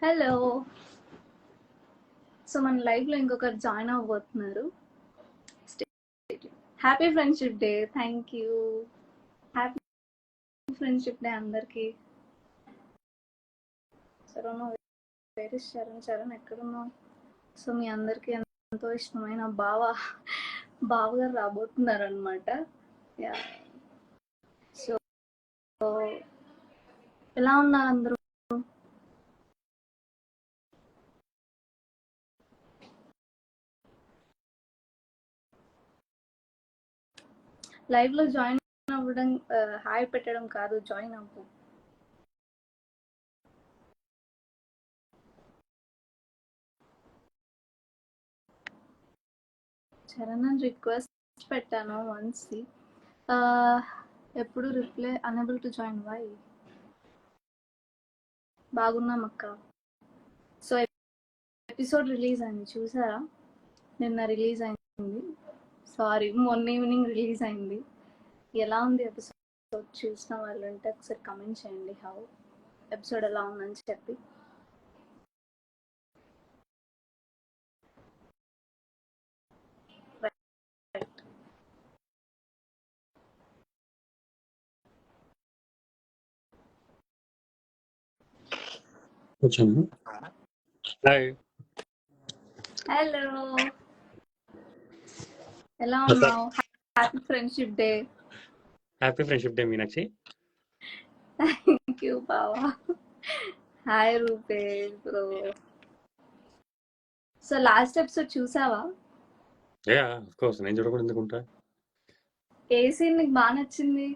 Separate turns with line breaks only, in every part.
Hello. So మన live లో ఇంకొకరు జాయిన్ అవ్వబోతున్నారు. Happy friendship day. Thank you. Happy friendship day అందరికి. శరణ్ వేరే శరణ్ ఎక్కడున్నావు? సో మీ అందరికి ఎంతో ఇష్టమైన బావగారు రాబోతున్నారు అనమాట. సో ఎలా ఉన్నారు అందరూ? లైవ్ లో జాయిన్ అవ్వడం హాయ్ పెట్టడం కాదు, జాయిన్ అవ్వు. చరణ్ రిక్వెస్ట్ పెట్టాను వన్స్. ఎప్పుడు reply unable to join. Why? బాగున్నాం అక్క. సో ఎపిసోడ్ రిలీజ్ అయింది, చూసారా? నిన్న రిలీజ్ అయింది. సారీ, మొన్న ఈవినింగ్ రిలీజ్ అయింది. ఎలా ఉంది ఎపిసోడ్? చూసిన వాళ్ళు ఉంటే ఒకసారి కమెంట్ చేయండి హౌ ఎపిసోడ్ ఎలా ఉందని చెప్పి.
వచ్చాను. హాయ్.
హలో, ఎలా ఉన్నావు? Happy friendship day.
Happy friendship day Meenakshi.
Thank you బావా. Hi Rupesh bro. So last episode చూసావా?
యా ఆఫ్ కోర్స్, నేను చూడకుండా ఎందుకుంటా.
ఏ సీన్ నీకు బాగా నచ్చింది?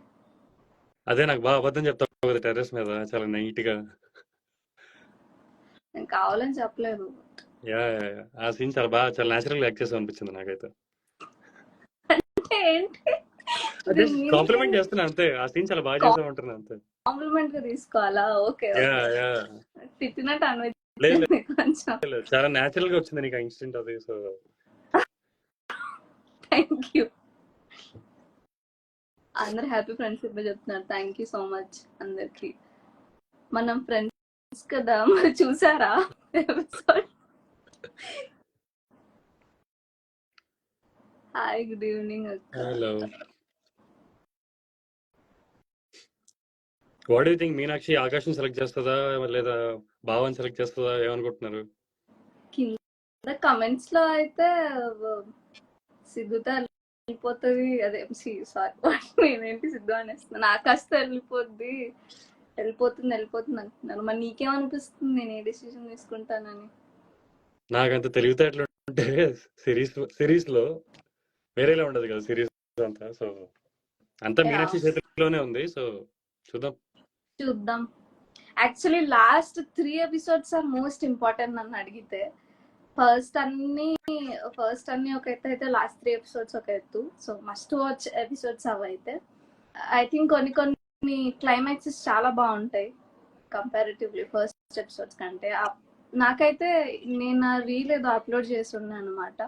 అదే నాకు బాగా అబద్ధం చెప్తావు కదా టెర్రస్ మీద, చాలా నైట్ గా.
నేను కావాలని చెప్పలేదు.
యా ఆ సీన్ చాలా న్యాచురల్ గా యాక్ట్ చేసావు అనిపించింది నాకైతే. అదే కాంప్లిమెంట్ చేస్తున్నా అంతే. ఆ సీన్ చాలా బాగా చేసావు అంటున్నా అంతే.
కాంప్లిమెంట్ గా తీసుకోవాలా? ఓకే. తిట్టినట్టు అనిపించింది కొంచెం.
చాలా న్యాచురల్ గా వచ్చింది నీకు ఇన్స్టెంట్ అది. So
thank you. అందరు హ్యాపీ ఫ్రెండ్షిప్ చెప్తున్నారు. థ్యాంక్ యూ సో మచ్ అందరికి. మనం ఫ్రెండ్స్ కదా, మరి చూసారా ఎపిసోడ్? హాయ్, గుడ్ ఈవినింగ్ అక్క.
Hello. What do think Meenakshi ఆకాశం సెలెక్ట్ చేస్తుందా లేదా భావాన్ని సెలెక్ట్ చేస్తుందా? ఏమనుకుంటున్నారు?
కింద కమెంట్స్ లో అయితే సిద్ధుతో వెళ్ళిపోతుంది. అదే సారీ, నేనేంటి సిద్ధు అనేస్తున్నాను. ఆకాశ్ తో వెళ్ళిపోతుంది అంటున్నాను. మరి నీకేమనిపిస్తుంది నేను ఏ డెసిషన్ తీసుకుంటానని?
నాకంత తెలివితేటలు ఉంటే సిరీస్ లో వేరేలా ఉండదు కదా సిరీస్ అంతా. సో అంతా మీనాక్షి చేతిలోనే ఉంది. సో చూద్దాం.
Actually last 3 episodes are most important నన్ను అడిగితే. ఫస్ట్ అన్ని ఒక ఎత్తు అయితే లాస్ట్ 3 ఎపిసోడ్స్ ఒక ఎత్తు. సో మస్ట్ వాచ్ ఎపిసోడ్స్ అవైతే. ఐ థింక్ కొన్ని క్లైమాక్సెస్ చాలా బాగుంటాయి కంపారిటివ్లీ ఫస్ట్ ఎపిసోడ్స్ కంటే. నాకైతే నేను రీల్ ఏదో అప్లోడ్ చేసి ఉన్నాను అనమాట.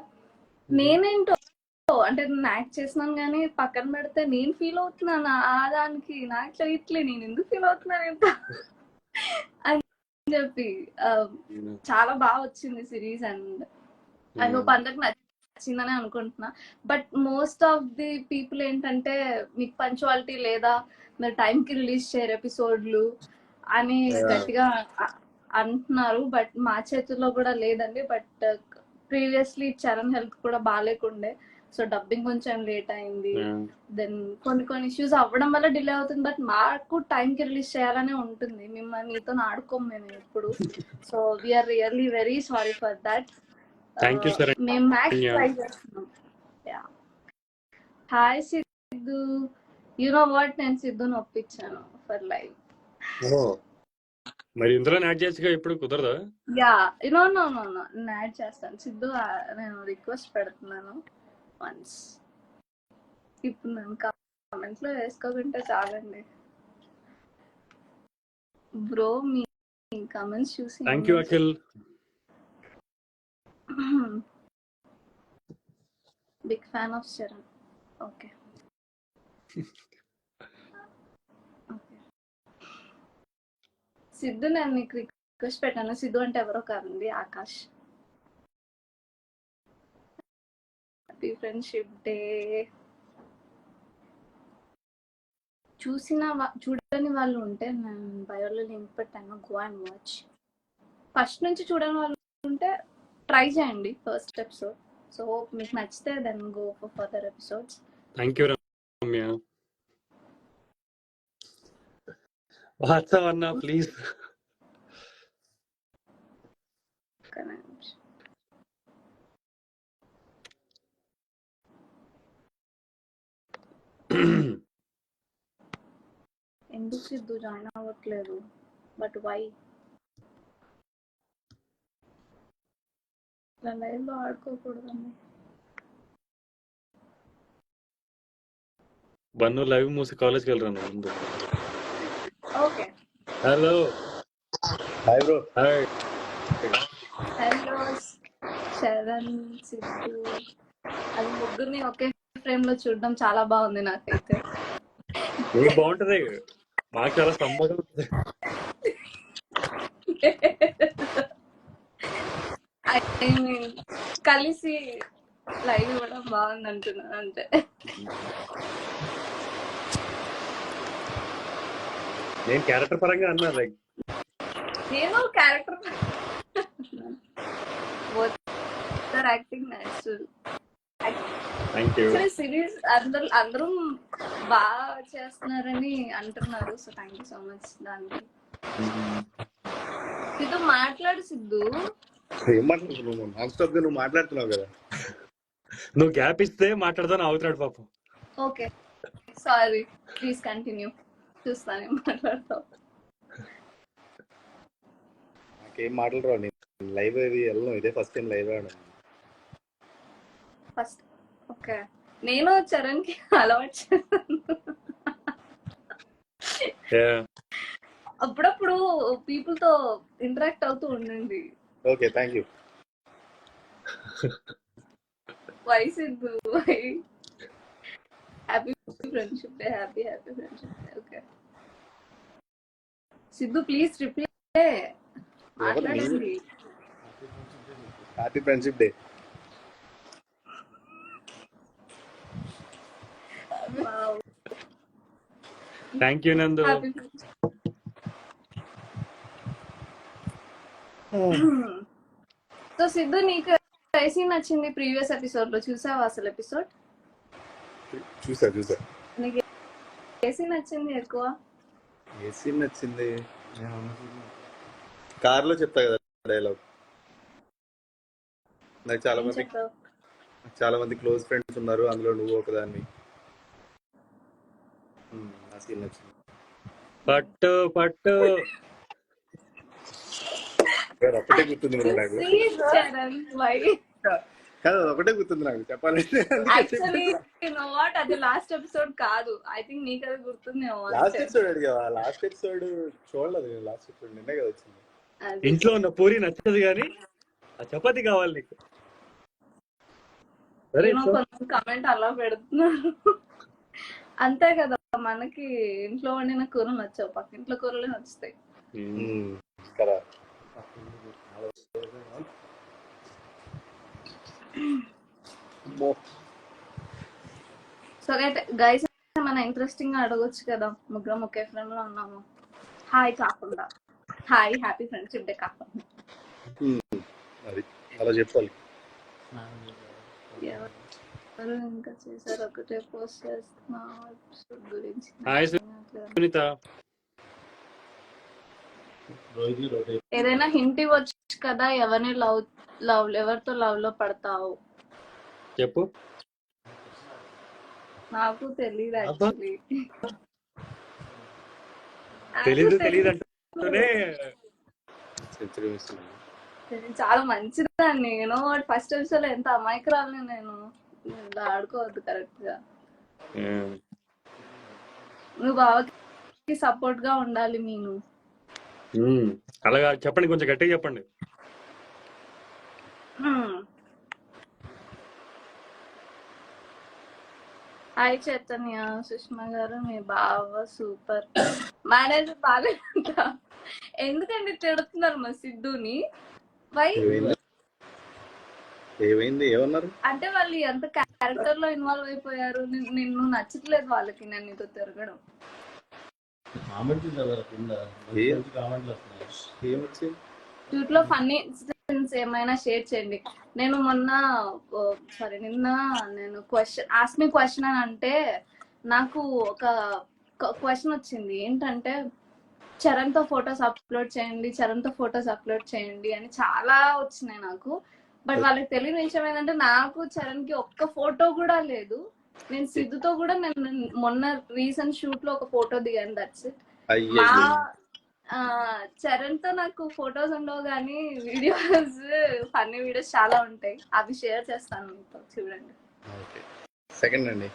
నేనేంటో అంటే నేను యాక్ట్ చేసినాను కానీ పక్కన పెడితే నేను ఫీల్ అవుతున్నాను ఆ దానికి. నా ఇట్లా నేను ఎందుకు ఫీల్ అవుతున్నాను ఎంత అని చెప్పి. చాలా బాగా వచ్చింది సిరీస్. అండ్ ఐ హోప్ అందరికి నచ్చిందని అనుకుంటున్నా. But most of the people ఏంటంటే మీకు పంచువాలిటీ లేదా, మీరు టైంకి రిలీజ్ చేయరు ఎపిసోడ్లు అని గట్టిగా అంటున్నారు. బట్ మా చేతుల్లో కూడా లేదండి. బట్ ప్రీవియస్లీ చరణ్ హెల్త్ కూడా బాగాలేకుండే, సో డబ్బింగ్ కొంచెం లేట్ అయింది. దెన్ కొన్ని ఇష్యూస్ అవ్వడం వల్ల డిలే అవుతుంది. బట్ మాకు టైంకి రిలీజ్ చేయాలనే ఉంటుంది. మీతో ఆడుకోము మేము ఎప్పుడు. So we're really very sorry for that. మేము మ్యాక్స్ ట్రై చేస్తున్నాం. Hi Siddhu. You know what, నేను సిద్ధుని ఒప్పించాను ఫర్ లైవ్.
మరి ఇందులో యాడ్ చేయొచ్చుగా, ఇప్పుడు కుదరదా?
యా, నో నేను యాడ్ చేస్తాను సిద్ధు. నేను రిక్వెస్ట్ పెడుతున్నాను వన్స్. ఇప్పుడు నేను కామెంట్స్ లో వేసుకోకుంటే చాలండి బ్రో. మీ కామెంట్స్ చూసి
thank you Akhil.
Big fan of Charan. Okay Siddhu, నేను నీకు రిక్వెస్ట్ పెట్టాను. సిద్ధు అంటే ఎవరో కాదండి, ఆకాష్. Happy friendship day. చూడని వాళ్ళు ఉంటే నేను బయోలో లింక్ పెట్టాను, గో అండ్ వాచ్. ఫస్ట్ నుంచి చూడని వాళ్ళు ఉంటే ట్రై చేయండి ఫస్ట్ ఎపిసోడ్. సో మీకు నచ్చితే then go for further episodes.
Thank you Ramya. WhatsApp అన్నా ప్లీజ్.
ఎందుకు సిద్ధు జాయిన్ అవ్వట్లేదు? But why? ఇలా లైవ్ లో ఆడుకోకూడదండి.
బన్ను లైవ్ మూసి కాలేజ్కి వెళ్ళరాను ముందు.
Okay.
Hello.
Hi bro.
Hi.
Hello Sharan, Siddhu, అది ముగ్గురిని ఒకే ఫ్రేమ్ లో చూడడం చాలా బాగుంది నాకైతే.
ఏం బాగుంటది, మాకు చాలా సంబంధం ఉంటుంది.
ఐ మీన్ కలిసి లైవ్ ఇవ్వడం బాగుంది అంటున్నాను అంటే.
నేను క్యారెక్టర్ పరంగా అన్నా, లైక్
నేను character acting natural.
Thank you.
Series అందరూ బాగా చేస్తున్నారని అంటున్నారు. So thank you so much దానికి. సిద్ధు మాట్లాడు. సిద్ధు
ఏం మాట్లాడుతున్నావు? నాన్ స్టాప్ గా నువ్వు మాట్లాడుతున్నావు కదా.
నువ్వు గ్యాప్ ఇస్తే మాట్లాడదాని అవుతున్నాడు పాపం.
Okay sorry, please continue. చూస్తాను మాట్లాడతావు.
నాకేం మాటలు రావు. నేను లైవ్ అది వెళ్ళను, ఇదే ఫస్ట్ టైం లైవ్ రావడం.
First okay. నేను చరణ్ కి అలవాటు చేశాను. అప్పుడప్పుడు పీపుల్ తో ఇంటరాక్ట్ అవుతూ ఉండండి.
Okay thank you.
Why Siddhu why? Happy friendship day. Happy friendship day. Okay Siddhu please reply మాట్లాడండి.
Happy friendship day.
Thank you Nandu.
So Siddhu నీకు ఏ సీన్ నచ్చింది ప్రీవియస్ ఎపిసోడ్ లో? చూసావా అసలు ఎపిసోడ్?
చూసా.
నీకు ఏ సీన్ నచ్చింది ఎక్కువ?
ఏ సీన్ నచ్చింది? కార్ లో చెప్తా కదా డైలాగ్. నాకు చాలా మంది క్లోజ్ ఫ్రెండ్స్ ఉన్నారు, అందులో నువ్వు ఒకదాన్ని. ఆ సీన్ నచ్చింది.
పట్టు
ఒకటే గుర్తుంది నాకు. కాదు ఒకటే గుర్తుంది నాకు చెప్పాలంటే.
అది లాస్ట్ ఎపిసోడ్ కాదు, ఐ థింక్ నీకు అది గుర్తుందేమో.
లాస్ట్ ఎపిసోడ్ అడిగావా? లాస్ట్ ఎపిసోడ్ చూడలేదు. లాస్ట్ ఎపిసోడ్ నిన్నే కదా వచ్చింది.
ఇంట్లో ఉన్న పూరి నచ్చదు కానీ ఆ చపాతి కావాలి నీకు.
కమెంట్ అలా పెడుతున్నారు అంతే కదా. మనకి ఇంట్లో వండిన కూరలు నచ్చవు, పక్కింట్లో కూరలే నచ్చుతాయి
కదా.
సో గైస్ మన ఇంట్రెస్టింగ్ గా అడగొచ్చు కదా, ముగ్గురం ఒకే ఫ్రెండ్ లో ఉన్నాము. హాయ్ కాకుండా, హాయ్ హ్యాపీ ఫ్రెండ్షిప్ డే కాకుండా
అది అలా చెప్పాలి.
ఎవరు ఇంకా చేశారు? ఒకటే పోస్ట్ చేస్తున్నా గురించి.
హాయ్ సునీత.
ఏదైనా హింట్ ఇవ్వచ్చు కదా, ఎవరిని ఎవరితో లవ్ లో పడతావు
చెప్పు.
నాకు తెలియదు యాక్చువల్లీ.
తెలీదు అంటూనే
చాలా మంచిదాన్ని. నేను ఫస్ట్ ఎపిసోడ్ ఎంత అమాయకురాలని. నేను ఇలా ఆడుకోవద్దు కరెక్ట్ గా. నువ్వు బావకి సపోర్ట్ గా ఉండాలి. మీను
అలాగా చెప్పండి, కొంచెం గట్టిగా చెప్పండి.
హాయ్ చైతన్య, సుష్మా గారు మీ బావ సూపర్. మేనేజర్ బాగాలేదంట. ఎందుకండి తిడుతున్నారు మా సిద్ధుని? వై?
ఏమైంది ఏమన్నారు?
అంటే వాళ్ళు ఎంత క్యారెక్టర్ లో ఇన్వాల్వ్ అయిపోయారు. నిన్ను నచ్చట్లేదు వాళ్ళకి, నేను నీతో తిరగడం. ట్వీట్ లో ఫన్నీ ఇన్సిడెంట్స్ ఏమైనా షేర్ చేయండి. నేను మొన్న నిన్న నేను ఆస్క్ మీ క్వశ్చన్ అని అంటే నాకు ఒక క్వశ్చన్ వచ్చింది. ఏంటంటే చరణ్ తో ఫొటోస్ అప్లోడ్ చేయండి అని చాలా వచ్చినాయి నాకు. బట్ వాళ్ళకి తెలియని విషయం ఏంటంటే నాకు చరణ్ కి ఒక్క ఫోటో కూడా లేదు. నేను సిద్ధుతో కూడా నేను మొన్న రీసెంట్ షూట్ లో ఒక ఫోటో దిగాను. That's it. మా చరణ్ తో నాకు ఫొటోస్ ఉండవు కానీ వీడియోస్, ఫన్నీ వీడియోస్ చాలా ఉంటాయి. అవి షేర్ చేస్తాను మీతో, చూడండి.
సెకండ్ అండి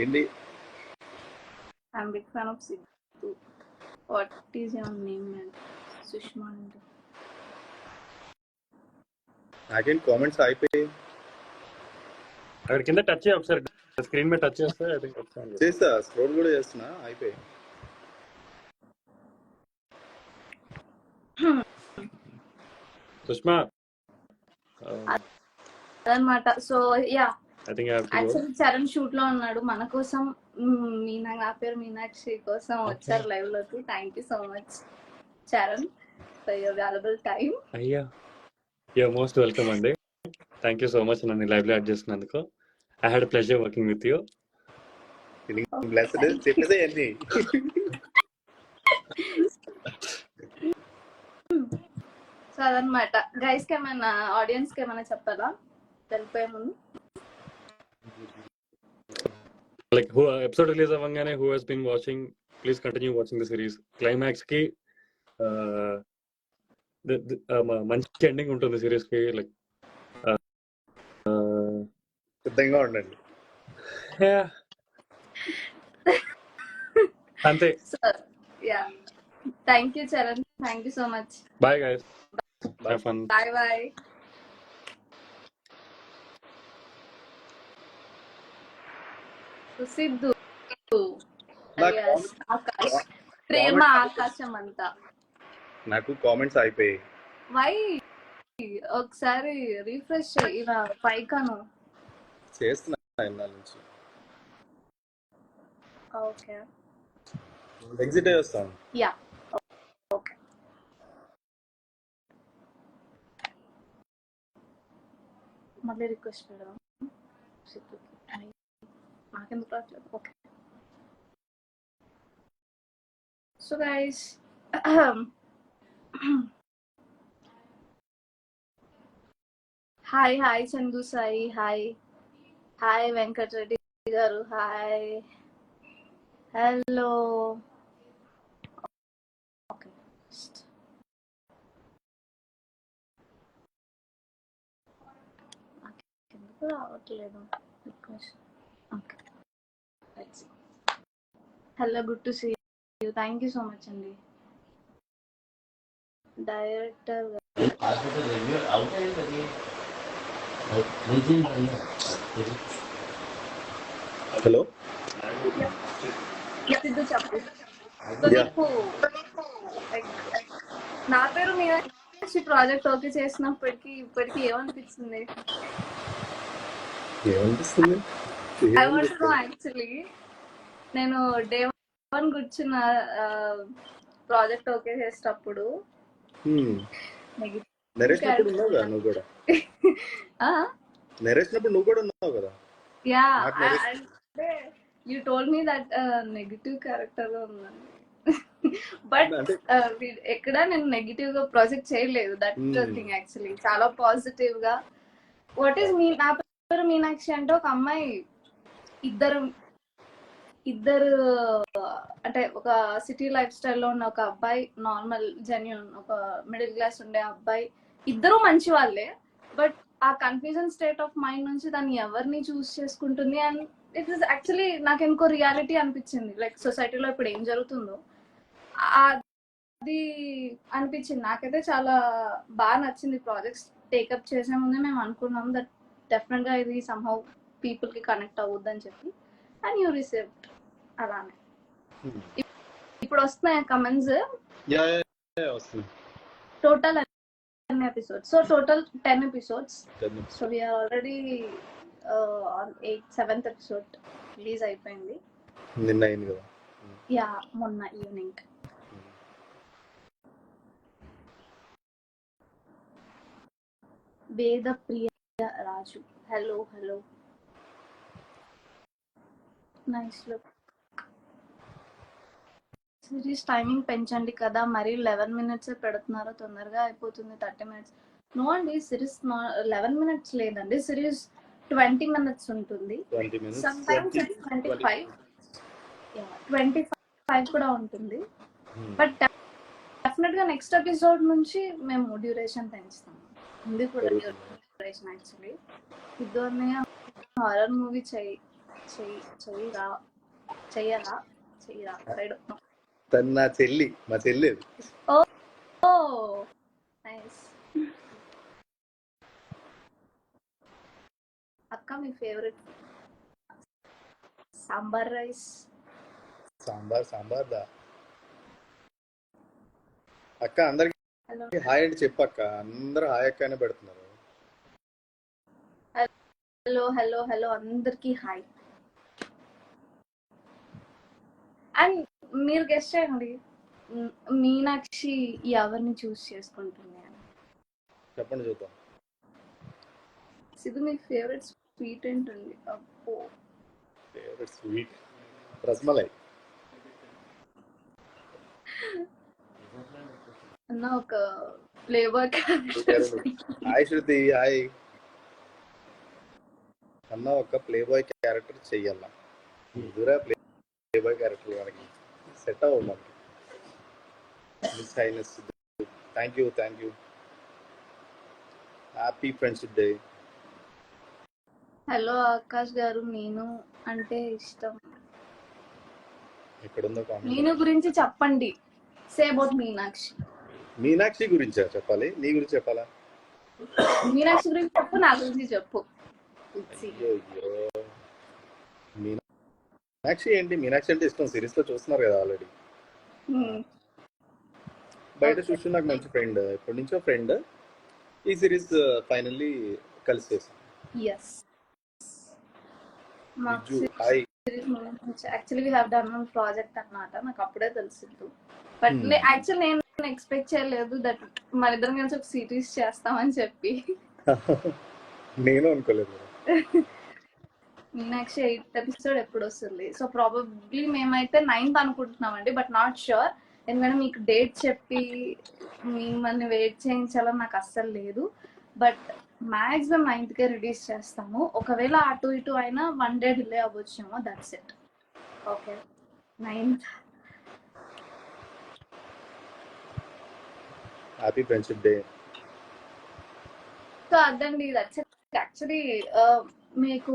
ఏంటి?
I'm big fan of Siddhu. What is your name? Sushma అండి.
నాకేం కామెంట్స్ అయిపోయాయి.
అక్కడ కింద టచ్ చేయ ఒకసారి, స్క్రీన్ మీద టచ్ చేస్తే
చేస్తా, స్క్రోల్ కూడా చేస్తున్నా, అయిపోయాయి.
సుష్మా
అదనమాట. So yeah,
I think
actually Charan shoot లో ఉన్నాడు మన కోసం. నా పేరు మీనాక్షి కోసం వచ్చారు లైవ్ లోకి. Thank you so much Charan for your valuable time.
అయ్యా, యూ మోస్ట్ వెల్కమ్ అండి. థ్యాంక్ యూ సో మచ్ నన్ను లైవ్ లో యాడ్ చేసినందుకు. I had pleasure working with you.
చెప్పేసేయండి.
సో అదనమాట. గైస్ కి ఏమైనా, ఆడియన్స్ కి ఏమైనా చెప్పాలా వెళ్ళిపోయే ముందు?
లైక్ ఎపిసోడ్ రిలీజ్ అవ్వగానే who he's been watching, please continue watching the series. Climax కి మంచి ఎండింగ్ ఉంటుంది సిరీస్ కి. లైక్
సిద్ధంగా ఉండండి.
అంతే.
Yeah, thank you Charan, thank you so much.
Bye guys, have fun.
Bye bye. Siddhu Akash, ప్రేమ ఆకాశం అంతా.
నాకు కామెంట్స్ అయిపోయాయి.
వై? ఒకసారి రిఫ్రెష్ ఇలా పైకాను
చేస్తున్నా ఇన్నాళ్ళ నుంచి.
ఓకే,
ఎగ్జిట్ అయ్యి వస్తాను.
Yeah okay. మళ్ళీ రిక్వెస్ట్ పెడదాం సిద్ధుకి. నాకెందుకు రావట్లేదు? Okay. So guys, hi hi Chandu Sai, hi hi Venkatareddy గారు, హాయ్ హలో. ఓకే, ఎందుకు రావట్లేదు request? Okay, hello, good to see you. Thank you so much అండి. డైరెక్టర్
హలో
సిద్ధు చెప్పు. సో నీకు నా పేరు మీనాక్షి ప్రాజెక్ట్ ఓకే చేసినప్పటికీ ఇప్పటికి ఏమనిపిస్తుంది?
ఏమనిపిస్తుంది?
I want to know actually. నేను డే 1 కూర్చున్న ప్రాజెక్ట్ ఓకే చేసేటప్పుడు
నరేసినప్పుడు ఉన్నావు కదా నువ్వు కూడా. నరేసినప్పుడు నువ్వు కూడా ఉన్నావు కదా.
యా, అంటే you told me that negative character గా ఉందండి. బట్ ఎక్కడ నేను నెగిటివ్ గా ప్రాజెక్ట్ చేయలేదు. దట్ థింగ్ యాక్చువల్లీ చాలా పాజిటివ్ గా. వాట్ ఈస్ మీ, నా పేరు మీనాక్షి అంటే ఒక అమ్మాయి, ఇద్దరు అంటే ఒక సిటీ లైఫ్ స్టైల్లో ఉన్న ఒక అబ్బాయి, నార్మల్ జెన్యూన్ ఒక మిడిల్ క్లాస్ ఉండే అబ్బాయి, ఇద్దరు మంచి వాళ్ళే. బట్ ఆ కన్ఫ్యూజన్ స్టేట్ ఆఫ్ మైండ్ నుంచి దాన్ని ఎవరిని చూస్ చేసుకుంటుంది అండ్ ఇట్ ఇస్ యాక్చువల్లీ నాకు ఇంకో రియాలిటీ అనిపించింది. లైక్ సొసైటీలో ఇప్పుడు ఏం జరుగుతుందో అది అనిపించింది నాకైతే. చాలా బాగా నచ్చింది. ప్రాజెక్ట్స్ టేకప్ చేసే ముందే మేము అనుకున్నాం దట్ డెఫినెట్ గా ఇది సమ్హౌ పీపుల్ కి కనెక్ట్ అవ్వద్దని చెప్పి అండ్ యూ రిసీవ్డ్ అలానే. ఇప్పుడు వస్తున్నాయి కమెంట్స్.
వస్తుంది.
Total episodes, so total 10 episodes. So we are already on 7th episode release అయిపోయింది.
నిన్న అయింది కదా.
యా మొన్న evening. Veda Priya Raju, hello hello, nice look. Series timing పెంచండి కదా, మరి 11 minutes పెడుతున్నారు, తొందరగా అయిపోతుంది 30 minutes. నో అండి, సిరీస్ 11 minutes లేదండి, సిరీస్ 20 minutes ఉంటుంది.
20 minutes.
సమ్టైమ్స్ 25 కూడా ఉంటుంది. బట్ డెఫినెట్ గా నెక్స్ట్ ఎపిసోడ్ నుంచి మేము డ్యూరేషన్ పెంచుతాం. ఉంది కూడా డ్యూరేషన్ యాక్చువల్లీ. ఇద్దరిని హారర్ మూవీ చెయ్యరా
తను నా చెల్లి, మా చెల్లి.
ఓ నైస్. అక్క మీ ఫేవరెట్ సాంబార్ రైస్?
సాంబార్ దా అక్క. అందరికి హాయ్ అంటే చెప్పక్క. అందరూ హాయ్ అక్క అనే పెడుతున్నారు.
హలో హలో హలో అందరికి హాయ్. అండ్ మీరు గెస్ట్ చేయండి, మీనాక్షి ఎవరిని చూస్ చేసుకుంటుంది అని.
చెప్పండి చూద్దాం.
సిద్ధు మీ ఫేవరెట్ స్వీట్ ఏంటండి? అబ్బో
ఫేవరెట్ స్వీట్ రసమలై
అన్న ఒక ఫ్లేవర్.
హాయ్ శృతి, హాయ్ అన్న. ఒక ప్లే బాయ్ క్యారెక్టర్ చెయ్యాల. ఎదురా ప్లే బాయ్ క్యారెక్టర్ మనకి సెట్ అవ్వాలి. Miss highness, thank you happy friendship day.
Hello Akash garu, మీను అంటే ఇష్టం.
ఎక్కడుందో
మీను గురించి చెప్పండి. సే అబౌట్
మీనాక్షి గురించా చెప్పాలి? నీ గురించి చెప్పాలా?
మీనాక్షి గురించి చెప్పు, నా గురించి చెప్పు.
మీనాక్షి ఏంటి? మీనాక్షి అంటే ఇష్టం, సిరీస్ లో చూస్తున్నారు కదా ఆల్రెడీ. బయట చూసి నాకు మంచి ఫ్రెండ్, ఎప్పటి నుంచో ఫ్రెండ్. ఈ సిరీస్ ఫైనల్లీ కలిసి చేసాం.
Actually we have done one project అన్నమాట. నాకు అప్పుడే తెలిసింది. బట్ యాక్చువల్ నేను ఎక్స్పెక్ట్ చేయలేదు దట్ మన ఇద్దరం కలిసి ఒక సిరీస్ చేస్తామని చెప్పి.
నేను అనుకోలేదు.
మీనాక్షి 8th episode ఎప్పుడు వస్తుంది? సో ప్రాబబ్లీ మేమైతే 9th అనుకుంటున్నామండి, బట్ నాట్ షూర్. ఎందుకంటే మీకు డేట్ చెప్పి మిమ్మల్ని వెయిట్ చేయించాలని నాకు అస్సలు లేదు. బట్ మాక్సిమం 9th రిలీజ్ చేస్తాము. ఒకవేళ అటు ఇటు అయినా 1 day డిలే అవ్వచ్చేమో, that's it. Okay 9th.
Happy friendship day.
So అదండి, దట్స్ ఇట్. యాక్చువల్లీ మీకు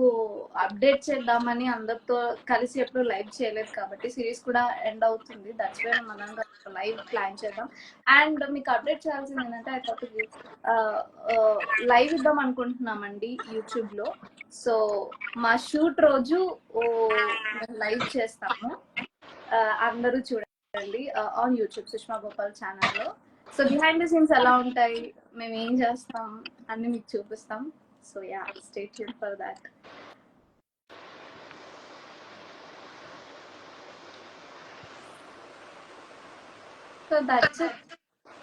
అప్డేట్ చేద్దామని అందరితో కలిసి ఎప్పుడు లైవ్ చేయలేదు కాబట్టి సిరీస్ కూడా ఎండ్ అవుతుంది. దట్స్ వై మనం లైవ్ ప్లాన్ చేద్దాం. అండ్ మీకు అప్డేట్ చేయాల్సింది ఏంటంటే ఐ థాట్ లైవ్ ఇద్దాం అనుకుంటున్నామండి యూట్యూబ్ లో. సో మా షూట్ రోజు లైవ్ చేస్తాము, అందరూ చూడండి ఆన్ యూట్యూబ్ సుష్మా గోపాల్ ఛానల్లో. సో బిహైండ్ ద సీన్స్ ఎలా ఉంటాయి, మేము ఏం చేస్తాం అన్ని మీకు చూపిస్తాం. So yeah, stay tuned for that. So that's it.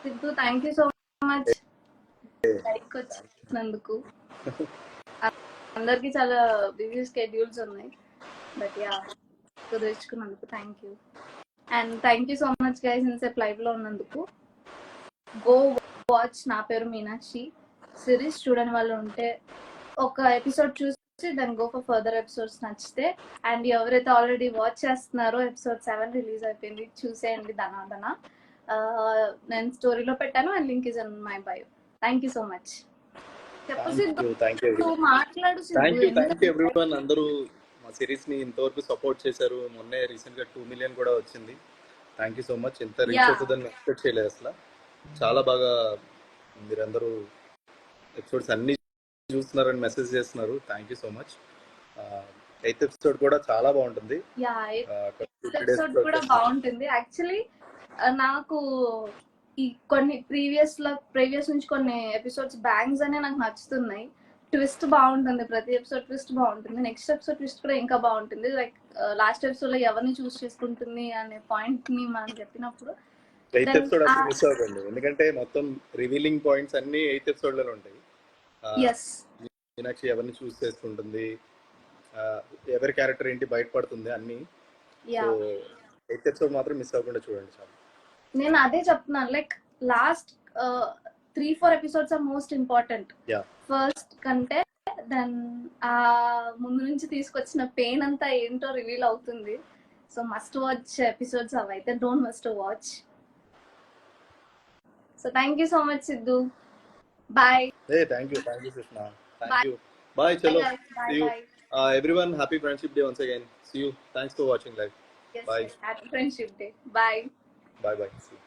Sidhu, thank you so much. Like వచ్చినందుకు. అందరికి చాలా బిజీ స్కెడ్యూల్స్ ఉన్నాయి, బట్ యా కుదిరించుకున్నందుకు thank you. And thank you so much guys ఇన్సేపు లైవ్ లో ఉన్నందుకు. గో వాచ్ నా పేరు మీనాక్షి సిరీస్. చూడని వాళ్ళు ఉంటే ఒక ఎపిసోడ్ చూసి దాన్ని గో ఫర్ ఫర్దర్ ఎపిసోడ్స్ నచ్చితే. అండ్ ఎవరైతే ఆల్రెడీ వాచ్ చేస్తున్నారో ఎపిసోడ్ 7 రిలీజ్ అయిపోయింది, చూసేయండి ధనాధన. నేను స్టోరీలో పెట్టాను and link is in my bio. Thank you so much. మాట్లాడు.
Thank you everyone. అందరూ మా సిరీస్ ని ఇంతవరకు సపోర్ట్ చేశారు. మొన్నే రీసెంట్ గా 2 million కూడా వచ్చింది. Thank you so much. ఎంత రీచ్ అవుతుందని ఎక్స్పెక్ట్ చేయలేదు అసలు. చాలా బాగా మీరందరూ ఎపిసోడ్స్ అన్ని చూస్తున్నారని మెసేజ్ చేస్తున్నారు. Thank you so much. 8th episode కూడా చాలా బాగుంటుంది.
యా
Two days
ఎపిసోడ్ కూడా
process.
బాగుంటుంది. యాక్చువల్లీ నాకు ఈ కొన్ని ప్రీవియస్ నుంచి కొన్ని ఎపిసోడ్స్ బ్యాంగ్స్ అనే నాకు నచ్చుతున్నాయి. ట్విస్ట్ బాగుంటుంది, ప్రతి ఎపిసోడ్ ట్విస్ట్ బాగుంటుంది. నెక్స్ట్ ఎపిసోడ్ ట్విస్ట్ కూడా ఇంకా బాగుంటుంది. లైక్ లాస్ట్ ఎపిసోడ్ లో ఎవరిని చూస్ చేసుకుంటుంది అనే పాయింట్ ని మనం చెప్పినప్పుడు
8th ఎపిసోడ్ అసలు మిస్ అవ్వకండి, ఎందుకంటే మొత్తం రివీలింగ్ పాయింట్స్ అన్ని 8th ఎపిసోడ్ లోనే ఉంటాయి.
ఎస్
మీనాక్షి ఎవరిని చూస్ చేసుకుంటుంది, ఎవరి క్యారెక్టర్ ఏంటి బయటపడుతుంది అన్ని.
యా
8th ఎపిసోడ్ మాత్రం మిస్ అవ్వకుండా చూడండి చాలు.
నేను అదే చెప్తున్నాను. Like last 3-4 episodes are most important.
Yeah.
First కంటే దెన్ ఆ ముందు నుంచి తీసుకొచ్చిన పెయిన్ అంతా ఏంటో రివీల్ అవుతుంది. సో మస్ట్ వాచ్ ఎపిసోడ్స్ అవైతే don't must watch. So thank you so much Siddhu. Bye.
Thank you Krishna. Thank you. Bye chalo. See you. Everyone, happy friendship day once again. See you. Thanks for watching live.
Yes,
Bye.
happy friendship day. Bye.
Bye. See you.